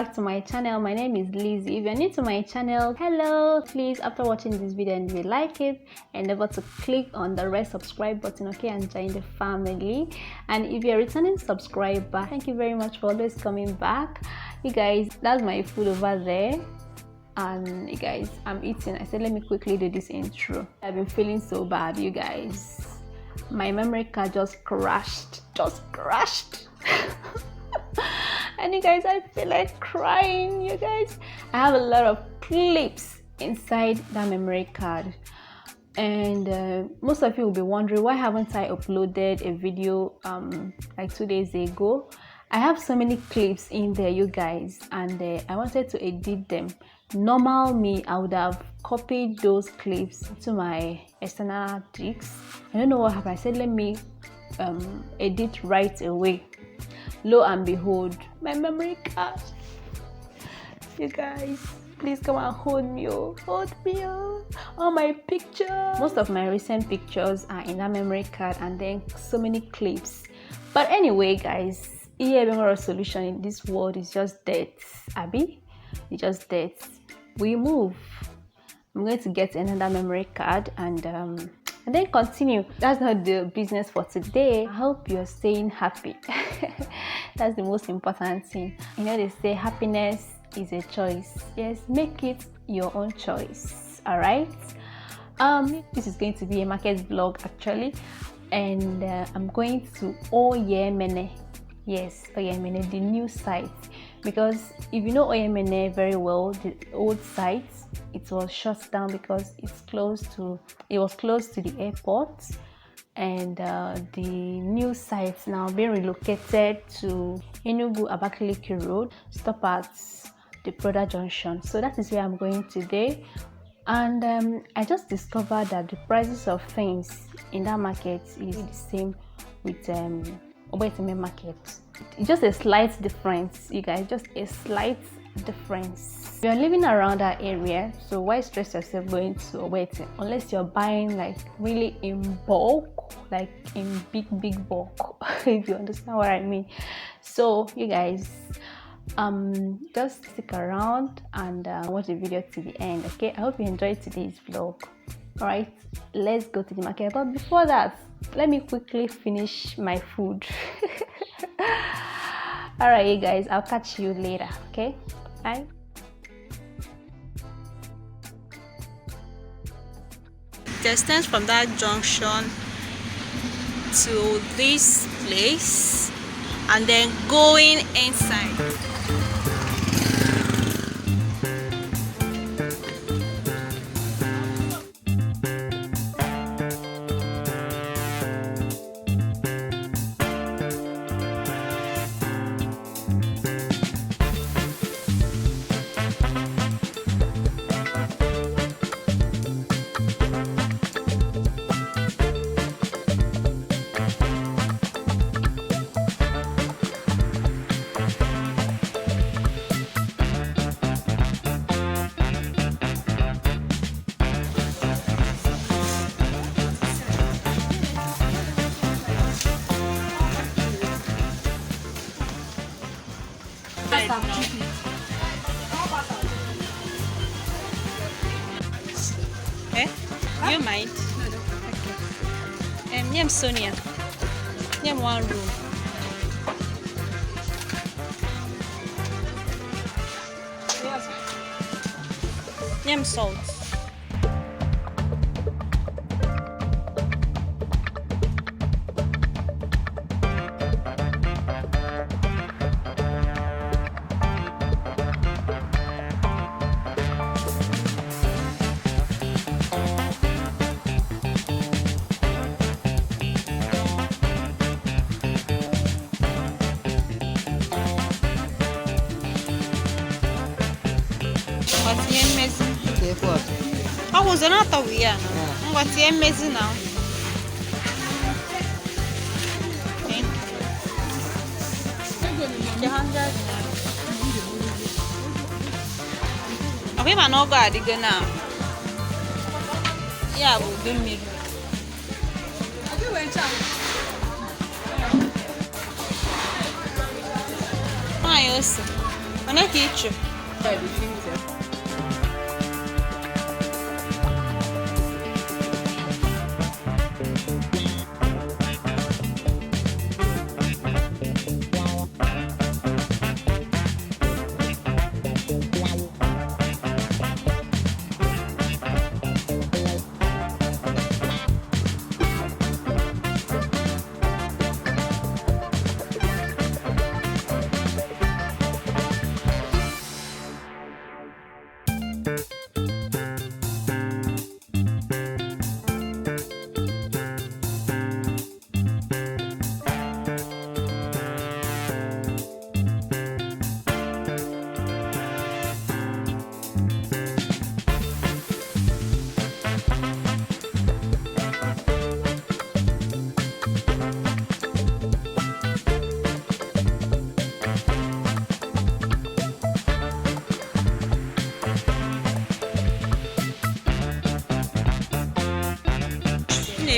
back to my channel. My name is Lizzy. If you're new to my channel, hello. Please, after watching this video and you like it, endeavor to click on the red subscribe button, okay, and join the family. And if you're a returning subscriber, thank you very much for always coming back. You guys, that's my food over there. And you guys, I'm eating. I said let me quickly do this intro. I've been feeling so bad, you guys. My memory card just crashed. And you guys, I feel like crying. You guys, I have a lot of clips inside that memory card, and most of you will be wondering why haven't I uploaded a video like 2 days ago. I have so many clips in there, you guys, and I wanted to edit them. Normal me, I would have copied those clips to my external discs. I don't know what happened. I said let me edit right away. Lo and behold, my memory card. You guys, please come and hold me, hold me, all my pictures. Most of my recent pictures are in that memory card, and then so many clips. But anyway, guys, a solution in this world is just death. Abby, it's just death. We move. I'm going to get another memory card and then continue. That's not the business for today. I hope you're staying happy. That's the most important thing. You know, they say happiness is a choice. Yes, make it your own choice. All right. This is going to be a market vlog actually, and I'm going to Orie Emene. Yes, Orie Emene, the new site. Because if you know Orie Emene very well, the old site, it was shut down because it was close to the airport, and the new site now being relocated to Enugu Abakaliki Road, stop at the Pettah Junction. So that is where I'm going today, and I just discovered that the prices of things in that market is the same with Orie Emene market. It's just a slight difference, you guys, just a slight difference. You're living around that area, so why stress yourself going to Orie Emene unless you're buying like really in bulk, like in big bulk, if you understand what I mean. So you guys, just stick around and watch the video to the end, okay? I hope you enjoyed today's vlog. All right, let's go to the market, but before that, let me quickly finish my food. All right, you guys, I'll catch you later, okay? Bye. Distance from that junction to this place and then going inside. You mind? Okay. Name Sonia. Name one room. Name salt. I was not aware. What's the amazing now? Okay, man, no God, again now. Yeah, we'll do me. Ah, yes. Onye ka ichu?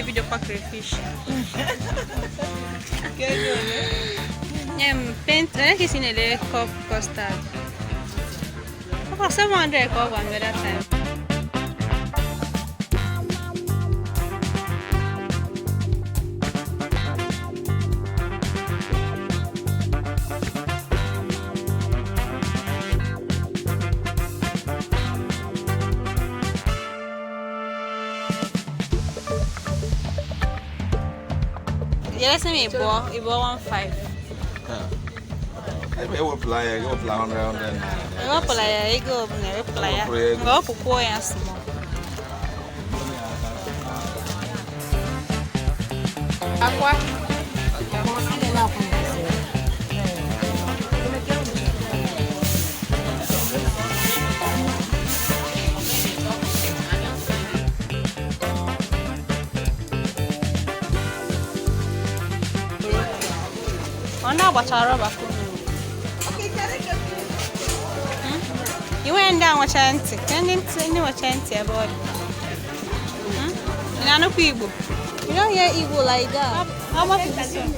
Video para crayfish. Paint. I think it's in a cup custard. Oh, 700 cup one by that time. Yeah, let's say it bought 1.5. I will fly, go fly on around then. I go playa, I go playa. Go pupo and small. Aqua. Ona gbachara rọba kunu. Iwe ndị a nwacha ntị, ndị nwacha ntị ebe ọ dị. Ị na-anụkwa Igbo? You don't hear Igbo like that. How much is this one?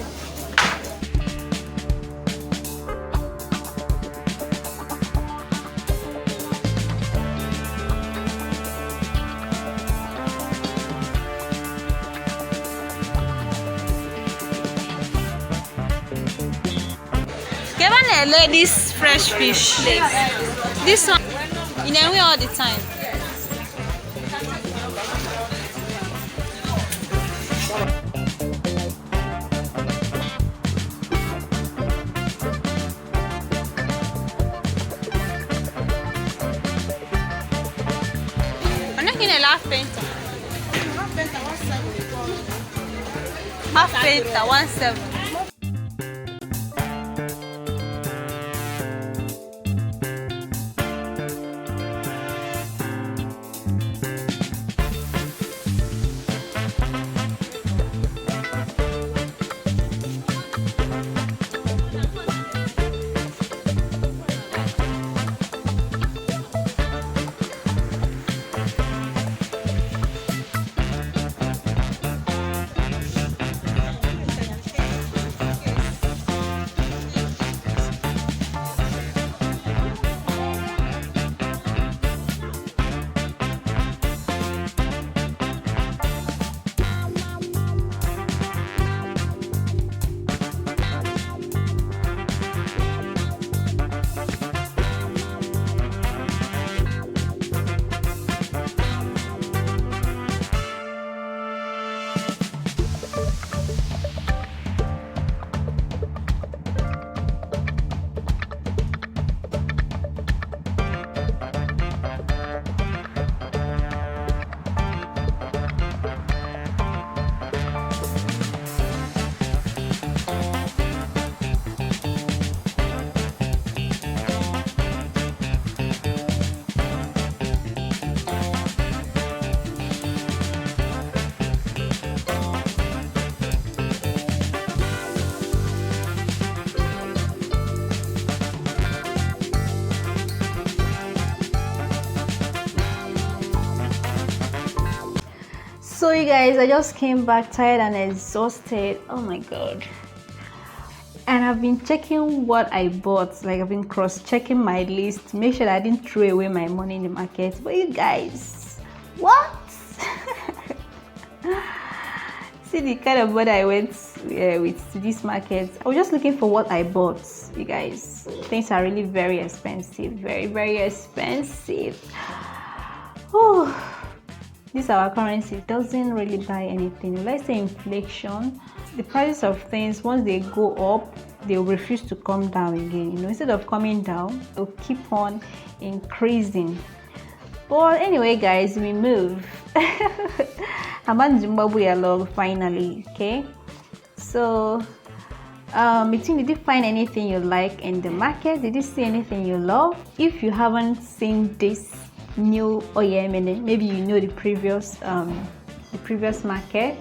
This fresh fish. This one, you know, we all the time. I'm not gonna laugh painter. Half painter, 1.7. So you guys, I just came back tired and exhausted. Oh my god. And I've been checking what I bought, like I've been cross-checking my list to make sure that I didn't throw away my money in the market. But you guys, what? See the kind of money I went with to this market. I was just looking for what I bought, you guys. Things are really very expensive, very expensive. Oh, this our currency doesn't really buy anything. Let's say inflation. The prices of things, once they go up, they'll refuse to come down again. You know, instead of coming down, they'll keep on increasing. But anyway, guys, we move. I'm at Zimbabwe along finally. Okay, so did you find anything you like in the market? Did you see anything you love? If you haven't seen this new Orie Emene, maybe you know the previous market.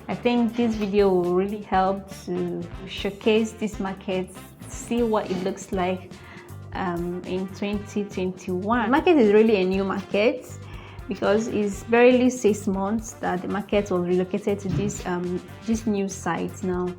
I think this video will really help to showcase this market, see what it looks like in 2021. The market is really a new market because it's barely 6 months that the market was relocated to this new site. Now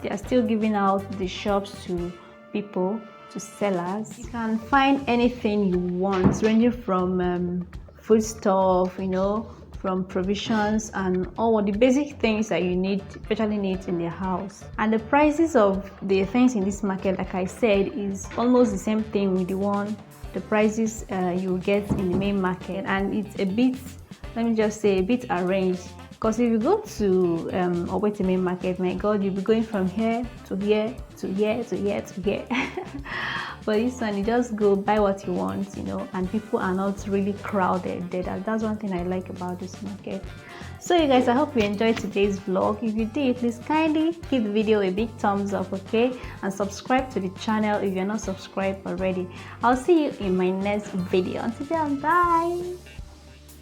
they are still giving out the shops to people, to sellers. You can find anything you want, ranging from food stuff, you know, from provisions and all the basic things that you need, especially needs in the house. And the prices of the things in this market, like I said, is almost the same thing with the prices you get in the main market. And it's a bit, let me just say, a bit arranged. Because if you go to Orie Emene market, my God, you'll be going from here to here to here to here to here. But this one, you just go buy what you want, you know, and people are not really crowded there. That's one thing I like about this market. So you guys, I hope you enjoyed today's vlog. If you did, please kindly give the video a big thumbs up, okay, and subscribe to the channel if you're not subscribed already. I'll see you in my next video. Until then, bye.